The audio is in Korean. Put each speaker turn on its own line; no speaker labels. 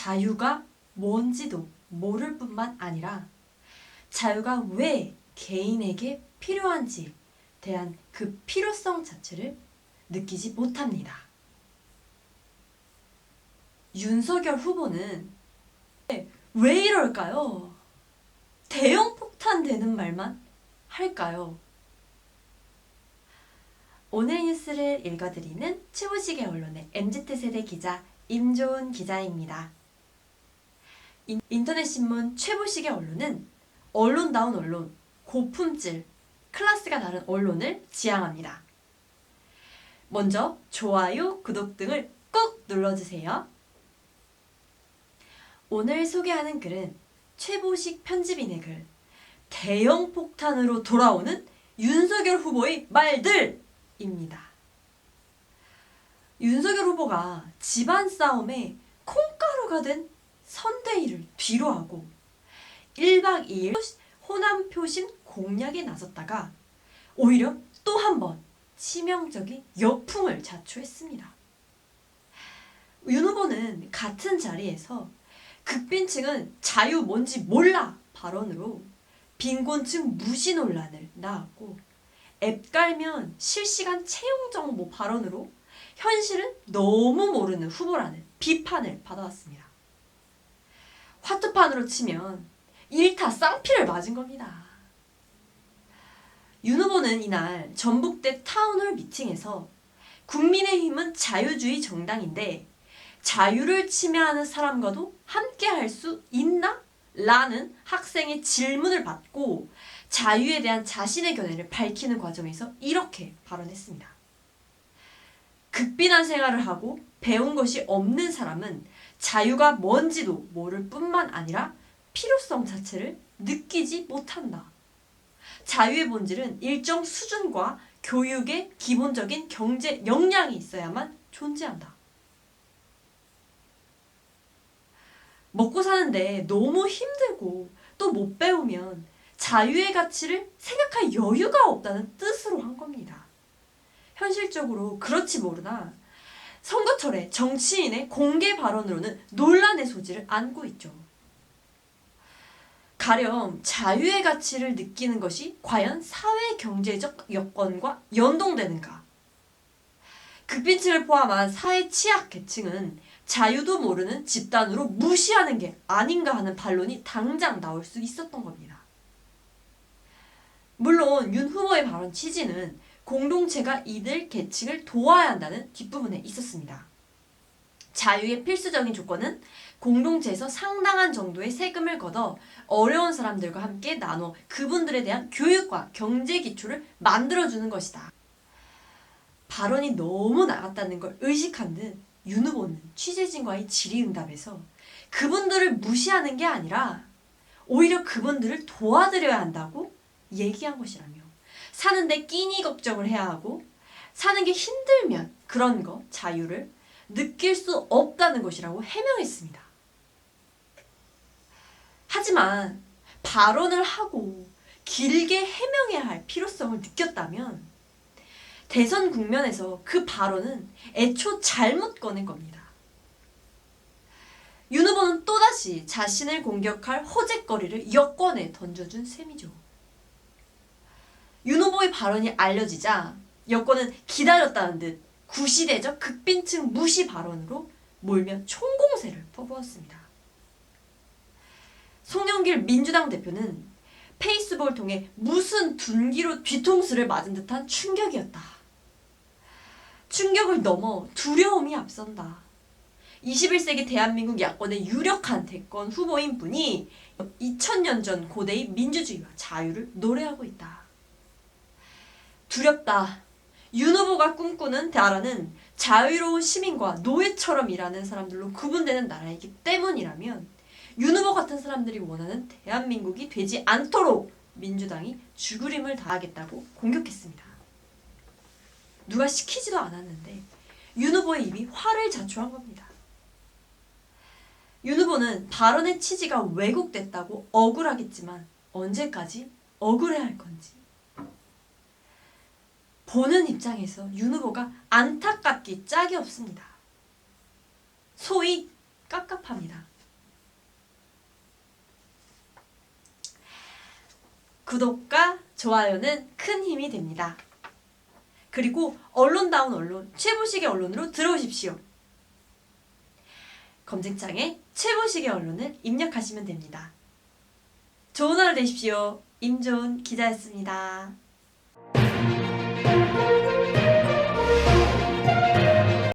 자유가 뭔지도 모를 뿐만 아니라 자유가 왜 개인에게 필요한지에 대한 그 필요성 자체를 느끼지 못합니다. 윤석열 후보는 왜 이럴까요? 대형 폭탄 되는 말만 할까요? 오늘 뉴스를 읽어드리는 최보식의 언론의 MZ세대 기자 임조은 기자입니다. 인터넷신문 최보식의 언론은 언론다운 언론, 고품질, 클래스가 다른 언론을 지향합니다. 먼저 좋아요, 구독 등을 꾹 눌러주세요. 오늘 소개하는 글은 최보식 편집인의 글, 대형 폭탄으로 돌아오는 윤석열 후보의 말들입니다. 윤석열 후보가 집안 싸움에 콩가루가 된 선대위를 뒤로하고 1박 2일 호남 표심 공략에 나섰다가 오히려 또 한 번 치명적인 역풍을 자초했습니다. 윤 후보는 같은 자리에서 극빈층은 자유 뭔지 몰라 발언으로 빈곤층 무시 논란을 낳았고 앱 깔면 실시간 채용 정보 발언으로 현실은 너무 모르는 후보라는 비판을 받아왔습니다. 화투판으로 치면 일타 쌍피를 맞은 겁니다. 윤 후보는 이날 전북대 타운홀 미팅에서 국민의힘은 자유주의 정당인데 자유를 침해하는 사람과도 함께 할 수 있나? 라는 학생의 질문을 받고 자유에 대한 자신의 견해를 밝히는 과정에서 이렇게 발언했습니다. 극빈한 생활을 하고 배운 것이 없는 사람은 자유가 뭔지도 모를 뿐만 아니라 필요성 자체를 느끼지 못한다. 자유의 본질은 일정 수준과 교육의 기본적인 경제 역량이 있어야만 존재한다. 먹고 사는데 너무 힘들고 또 못 배우면 자유의 가치를 생각할 여유가 없다는 뜻으로 한 겁니다. 현실적으로 그렇지 모르나 선거철에 정치인의 공개 발언으로는 논란의 소지를 안고 있죠. 가령 자유의 가치를 느끼는 것이 과연 사회 경제적 여건과 연동되는가? 극빈층을 포함한 사회 취약 계층은 자유도 모르는 집단으로 무시하는 게 아닌가 하는 반론이 당장 나올 수 있었던 겁니다. 물론 윤 후보의 발언 취지는 공동체가 이들 계층을 도와야 한다는 뒷부분에 있었습니다. 자유의 필수적인 조건은 공동체에서 상당한 정도의 세금을 걷어 어려운 사람들과 함께 나눠 그분들에 대한 교육과 경제 기초를 만들어주는 것이다. 발언이 너무 나갔다는 걸 의식한 듯 윤 후보는 취재진과의 질의응답에서 그분들을 무시하는 게 아니라 오히려 그분들을 도와드려야 한다고 얘기한 것이라며 사는데 끼니 걱정을 해야 하고 사는 게 힘들면 그런 거 자유를 느낄 수 없다는 것이라고 해명했습니다. 하지만 발언을 하고 길게 해명해야 할 필요성을 느꼈다면 대선 국면에서 그 발언은 애초 잘못 꺼낸 겁니다. 윤 후보는 또다시 자신을 공격할 호재거리를 여권에 던져준 셈이죠. 윤 후보의 발언이 알려지자 여권은 기다렸다는 듯 구시대적 극빈층 무시 발언으로 몰며 총공세를 퍼부었습니다. 송영길 민주당 대표는 페이스북을 통해 무슨 둔기로 뒤통수를 맞은 듯한 충격이었다. 충격을 넘어 두려움이 앞선다. 21세기 대한민국 야권의 유력한 대권 후보인 분이 2000년 전 고대의 민주주의와 자유를 노래하고 있다. 두렵다. 윤 후보가 꿈꾸는 나라는 자유로운 시민과 노예처럼 일하는 사람들로 구분되는 나라이기 때문이라면 윤 후보 같은 사람들이 원하는 대한민국이 되지 않도록 민주당이 죽으림을 다하겠다고 공격했습니다. 누가 시키지도 않았는데 윤 후보의 입이 화를 자초한 겁니다. 윤 후보는 발언의 취지가 왜곡됐다고 억울하겠지만 언제까지 억울해야 할 건지 보는 입장에서 윤 후보가 안타깝기 짝이 없습니다. 소위 깝깝합니다. 구독과 좋아요는 큰 힘이 됩니다. 그리고 언론다운 언론, 최보식의 언론으로 들어오십시오. 검색창에 최보식의 언론을 입력하시면 됩니다. 좋은 하루 되십시오. 임좋은 기자였습니다.